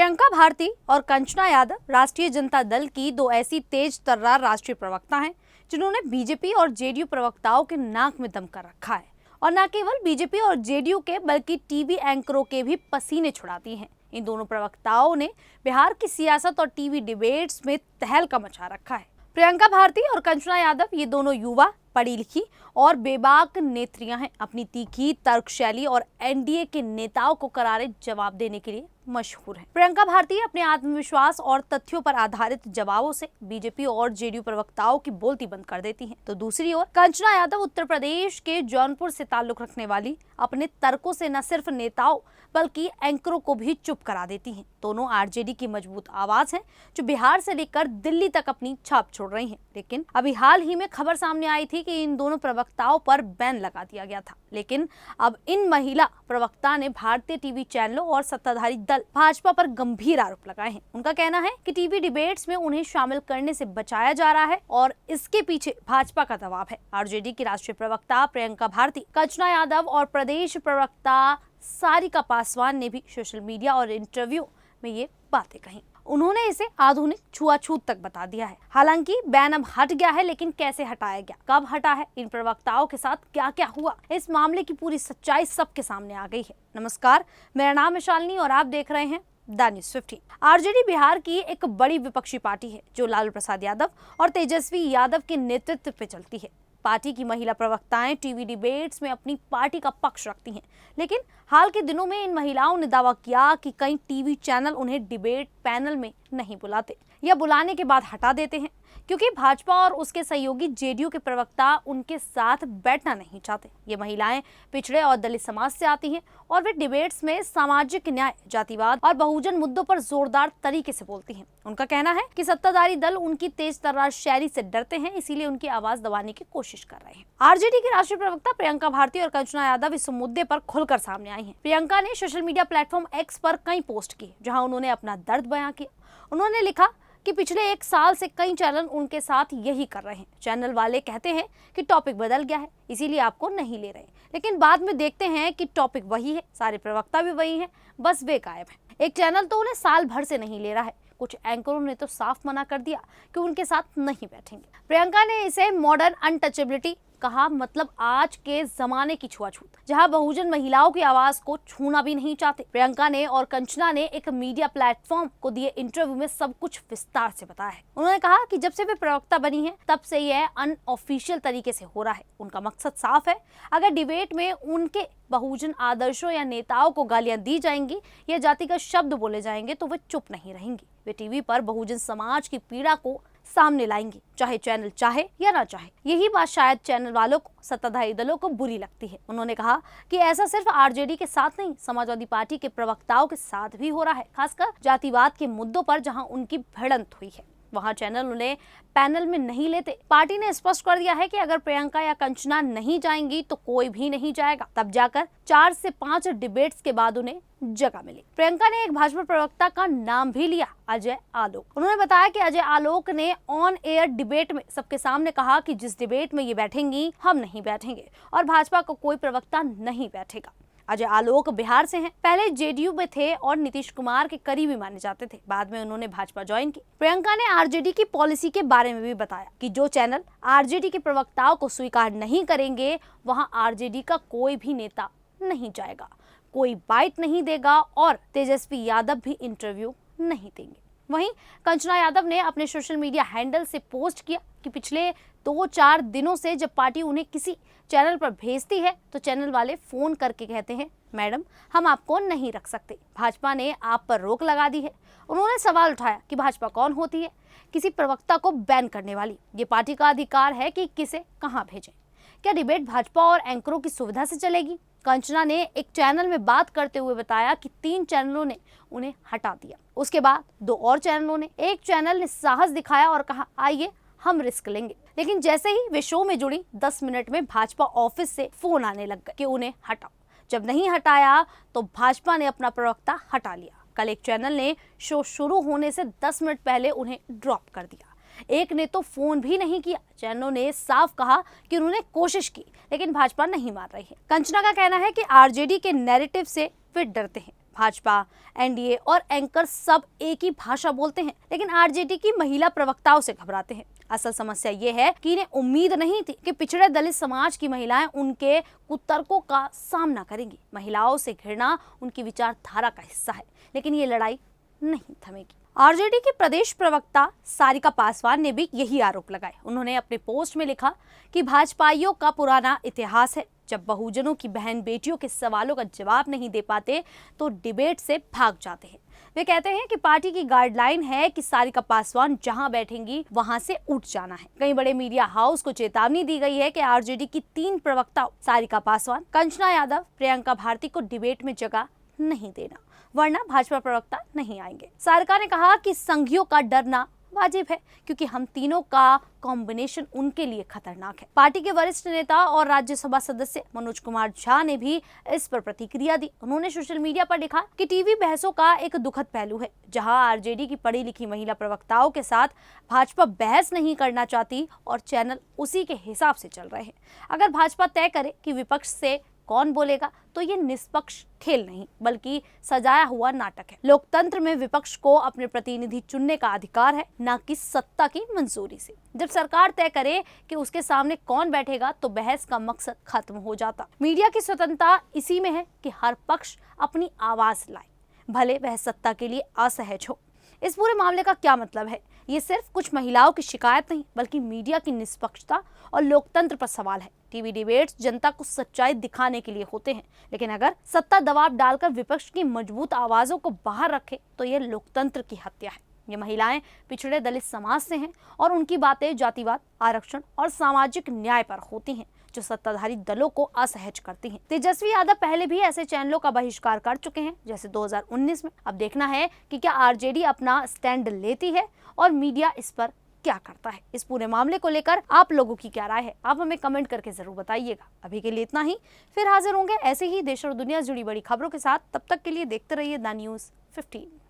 प्रियंका भारती और कंचना यादव राष्ट्रीय जनता दल की दो ऐसी तेज तर्रार राष्ट्रीय प्रवक्ता हैं जिन्होंने बीजेपी और जेडीयू प्रवक्ताओं के नाक में दम कर रखा है और न केवल बीजेपी और जेडीयू के बल्कि टीवी एंकरों के भी पसीने छुड़ाती हैं। इन दोनों प्रवक्ताओं ने बिहार की सियासत और टीवी डिबेट्स में तहलका मचा रखा है। प्रियंका भारती और कंचना यादव ये दोनों युवा, पढ़ी लिखी और बेबाक नेत्रियां हैं। अपनी तीखी तर्क शैली और एनडीए के नेताओं को करारे जवाब देने के लिए मशहूर हैं। प्रियंका भारती अपने आत्मविश्वास और तथ्यों पर आधारित जवाबों से बीजेपी और जेडीयू प्रवक्ताओं की बोलती बंद कर देती हैं। तो दूसरी ओर कंचना यादव उत्तर प्रदेश के जौनपुर से ताल्लुक रखने वाली अपने तर्कों से न सिर्फ नेताओं बल्कि एंकरों को भी चुप करा देती हैं। दोनों आरजेडी की मजबूत आवाज हैं जो बिहार से लेकर दिल्ली तक अपनी छाप छोड़ रही हैं। लेकिन अभी हाल ही में खबर सामने आई थी कि इन दोनों प्रवक्ताओं पर बैन लगा दिया गया था। लेकिन अब इन महिला प्रवक्ता ने भारतीय टीवी चैनलों और सत्ताधारी दल भाजपा पर गंभीर आरोप लगाए हैं। उनका कहना है कि टीवी डिबेट्स में उन्हें शामिल करने से बचाया जा रहा है और इसके पीछे भाजपा का दबाव है। आरजेडी की राष्ट्रीय प्रवक्ता प्रियंका भारती, कंचना यादव और प्रदेश प्रवक्ता सारिका पासवान ने भी सोशल मीडिया और इंटरव्यू में ये बातें कही। उन्होंने इसे आधुनिक छुआछूत तक बता दिया है। हालांकि बैन अब हट गया है, लेकिन कैसे हटाया गया, कब हटा है, इन प्रवक्ताओं के साथ क्या क्या हुआ, इस मामले की पूरी सच्चाई सबके सामने आ गई है। नमस्कार, मेरा नाम है शालिनी और आप देख रहे हैं द न्यूज़ 50। आरजेडी बिहार की एक बड़ी विपक्षी पार्टी है जो लालू प्रसाद यादव और तेजस्वी यादव के नेतृत्व पे चलती है। पार्टी की महिला प्रवक्ताएं टीवी डिबेट्स में अपनी पार्टी का पक्ष रखती हैं, लेकिन हाल के दिनों में इन महिलाओं ने दावा किया कि कई टीवी चैनल उन्हें डिबेट पैनल में नहीं बुलाते या बुलाने के बाद हटा देते हैं क्योंकि भाजपा और उसके सहयोगी जेडीयू के प्रवक्ता उनके साथ बैठना नहीं चाहते। ये महिलाएं पिछड़े और दलित समाज से आती हैं और वे डिबेट्स में सामाजिक न्याय, जातिवाद और बहुजन मुद्दों पर जोरदार तरीके से बोलती हैं। उनका कहना है कि सत्ताधारी दल उनकी तेज तर्रार शैली से डरते हैं, इसीलिए उनकी आवाज दबाने की कोशिश कर रहे हैं। आरजेडी की राष्ट्रीय प्रवक्ता प्रियंका भारती और कंचना यादव इस मुद्दे पर खुलकर सामने आई हैं। प्रियंका ने सोशल मीडिया प्लेटफॉर्म एक्स पर कई पोस्ट की जहां उन्होंने अपना दर्द बयां किया। उन्होंने लिखा कि पिछले 1 साल से कई चैनल उनके साथ यही कर रहे हैं। चैनल वाले कहते हैं कि टॉपिक बदल गया है, इसीलिए आपको नहीं ले रहे, लेकिन बाद में देखते हैं कि टॉपिक वही है, सारे प्रवक्ता भी वही हैं, बस वे गायब हैं। एक चैनल तो उन्हें साल भर से नहीं ले रहा है। कुछ एंकरों ने तो साफ मना कर दिया कि उनके साथ नहीं बैठेंगे। प्रियंका ने इसे मॉडर्न अनटचेबिलिटी कहा, मतलब आज के जमाने की छुआछूत, जहां बहुजन महिलाओं की आवाज को छूना भी नहीं चाहते। प्रियंका ने और कंचना ने एक मीडिया प्लेटफॉर्म को दिए इंटरव्यू में सब कुछ विस्तार से बताया है। उन्होंने कहा कि जब से वे प्रवक्ता बनी है तब से यह अनऑफिशियल तरीके से हो रहा है। उनका मकसद साफ है, अगर डिबेट में उनके बहुजन आदर्शों या नेताओं को गालियां दी जाएंगी या जातिगत शब्द बोले जाएंगे तो वे चुप नहीं रहेंगी। वे टीवी पर बहुजन समाज की पीड़ा को सामने लाएंगी, चाहे चैनल चाहे या ना चाहे। यही बात शायद चैनल वालों को, सत्ताधारी दलों को बुरी लगती है। उन्होंने कहा कि ऐसा सिर्फ आरजेडी के साथ नहीं, समाजवादी पार्टी के प्रवक्ताओं के साथ भी हो रहा है, खासकर जातिवाद के मुद्दों पर जहां उनकी भिड़ंत हुई है वहां चैनल उन्हें पैनल में नहीं लेते। पार्टी ने स्पष्ट कर दिया है कि अगर प्रियंका या कंचना नहीं जाएंगी तो कोई भी नहीं जाएगा, तब जाकर 4 से 5 डिबेट्स के बाद उन्हें जगह मिली। प्रियंका ने एक भाजपा प्रवक्ता का नाम भी लिया, अजय आलोक। उन्होंने बताया कि अजय आलोक ने ऑन एयर डिबेट में सबके सामने कहा कि जिस डिबेट में ये बैठेंगी हम नहीं बैठेंगे और भाजपा का कोई प्रवक्ता नहीं बैठेगा। अजय आलोक बिहार से हैं, पहले जेडीयू में थे और नीतीश कुमार के करीबी माने जाते थे। बाद में उन्होंने भाजपा ज्वाइन की। प्रियंका ने आरजेडी की पॉलिसी के बारे में भी बताया कि जो चैनल आरजेडी के प्रवक्ताओं को स्वीकार नहीं करेंगे वहां आरजेडी का कोई भी नेता नहीं जाएगा, कोई बाइट नहीं देगा और तेजस्वी यादव भी इंटरव्यू नहीं देंगे। वहीं कंचना यादव ने अपने सोशल मीडिया हैंडल से पोस्ट किया कि पिछले 2-4 दिनों से जब पार्टी उन्हें किसी चैनल पर भेजती है तो चैनल वाले फोन करके कहते हैं, मैडम हम आपको नहीं रख सकते, भाजपा ने आप पर रोक लगा दी है। उन्होंने सवाल उठाया कि भाजपा कौन होती है किसी प्रवक्ता को बैन करने वाली? ये पार्टी का अधिकार है कि किसे कहां भेजें। क्या डिबेट भाजपा और एंकरों की सुविधा से चलेगी? कंचना ने एक चैनल में बात करते हुए बताया कि 3 चैनलों ने उन्हें हटा दिया। उसके बाद 2 और चैनलों ने, एक चैनल ने साहस दिखाया और कहा आइए हम रिस्क लेंगे, लेकिन जैसे ही वे शो में जुड़ी 10 मिनट में भाजपा ऑफिस से फोन आने लग गए कि उन्हें हटाओ। जब नहीं हटाया तो भाजपा ने अपना प्रवक्ता हटा लिया। कल एक चैनल ने शो शुरू होने से 10 मिनट पहले उन्हें ड्रॉप कर दिया। एक ने तो फोन भी नहीं किया। चैनलों ने साफ कहा कि उन्होंने कोशिश की लेकिन भाजपा नहीं मान रही है। कंचना का कहना है कि आरजेडी के नैरेटिव से वे डरते हैं। भाजपा, एनडीए और एंकर सब एक ही भाषा बोलते हैं, लेकिन आरजेडी की महिला प्रवक्ताओं से घबराते हैं। असल समस्या ये है कि इन्हें उम्मीद नहीं थी कि पिछड़े दलित समाज की महिलाएं उनके कुतर्कों का सामना करेंगी। महिलाओं से घृणा उनकी विचारधारा का हिस्सा है, लेकिन ये लड़ाई नहीं थमेगी। आरजेडी के प्रदेश प्रवक्ता सारिका पासवान ने भी यही आरोप लगाए। उन्होंने अपने पोस्ट में लिखा कि भाजपाइयों का पुराना इतिहास है, जब बहुजनों की बहन बेटियों के सवालों का जवाब नहीं दे पाते तो डिबेट से भाग जाते हैं। वे कहते हैं कि पार्टी की गाइडलाइन है कि सारिका पासवान जहां बैठेंगी वहां से उठ जाना है। कई बड़े मीडिया हाउस को चेतावनी दी गई है कि आरजेडी की 3 प्रवक्ताओं सारिका पासवान, कंचना यादव, प्रियंका भारती को डिबेट में जगह नहीं देना, वरना भाजपा प्रवक्ता नहीं आएंगे। सारिका ने कहा कि संघियों का डरना वाजिब है, क्योंकि हम तीनों का कॉम्बिनेशन उनके लिए खतरनाक है। पार्टी के वरिष्ठ नेता और राज्यसभा सदस्य मनोज कुमार झा ने भी इस पर प्रतिक्रिया दी। उन्होंने सोशल मीडिया पर लिखा कि टीवी बहसों का एक दुखद पहलू है, जहां आरजेडी की पढ़ी लिखी महिला प्रवक्ताओं के साथ भाजपा बहस नहीं करना चाहती और चैनल उसी के हिसाब से चल रहे हैं। अगर भाजपा तय करे कि विपक्ष से कौन बोलेगा तो ये निष्पक्ष खेल नहीं बल्कि सजाया हुआ नाटक है। लोकतंत्र में विपक्ष को अपने प्रतिनिधि चुनने का अधिकार है, न कि सत्ता की मंजूरी से। जब सरकार तय करे कि उसके सामने कौन बैठेगा तो बहस का मकसद खत्म हो जाता। मीडिया की स्वतंत्रता इसी में है कि हर पक्ष अपनी आवाज लाए, भले वह सत्ता के लिए असहज हो। इस पूरे मामले का क्या मतलब है? ये सिर्फ कुछ महिलाओं की शिकायत नहीं बल्कि मीडिया की निष्पक्षता और लोकतंत्र पर सवाल है। टीवी डिबेट्स जनता को सच्चाई दिखाने के लिए होते हैं, लेकिन अगर सत्ता दबाव डालकर विपक्ष की मजबूत आवाजों को बाहर रखे तो यह लोकतंत्र की हत्या है। ये महिलाएं पिछड़े दलित समाज से हैं और उनकी बातें जातिवाद, आरक्षण और सामाजिक न्याय पर होती हैं, जो सत्ताधारी दलों को असहज करती हैं। तेजस्वी यादव पहले भी ऐसे चैनलों का बहिष्कार कर चुके हैं, जैसे 2019 में। अब देखना है कि क्या आरजेडी अपना स्टैंड लेती है और मीडिया इस पर क्या करता है। इस पूरे मामले को लेकर आप लोगों की क्या राय है, आप हमें कमेंट करके जरूर बताइएगा। अभी के लिए इतना ही, फिर हाजिर होंगे ऐसे ही देश और दुनिया से जुड़ी बड़ी खबरों के साथ। तब तक के लिए देखते रहिए द न्यूज़ 15।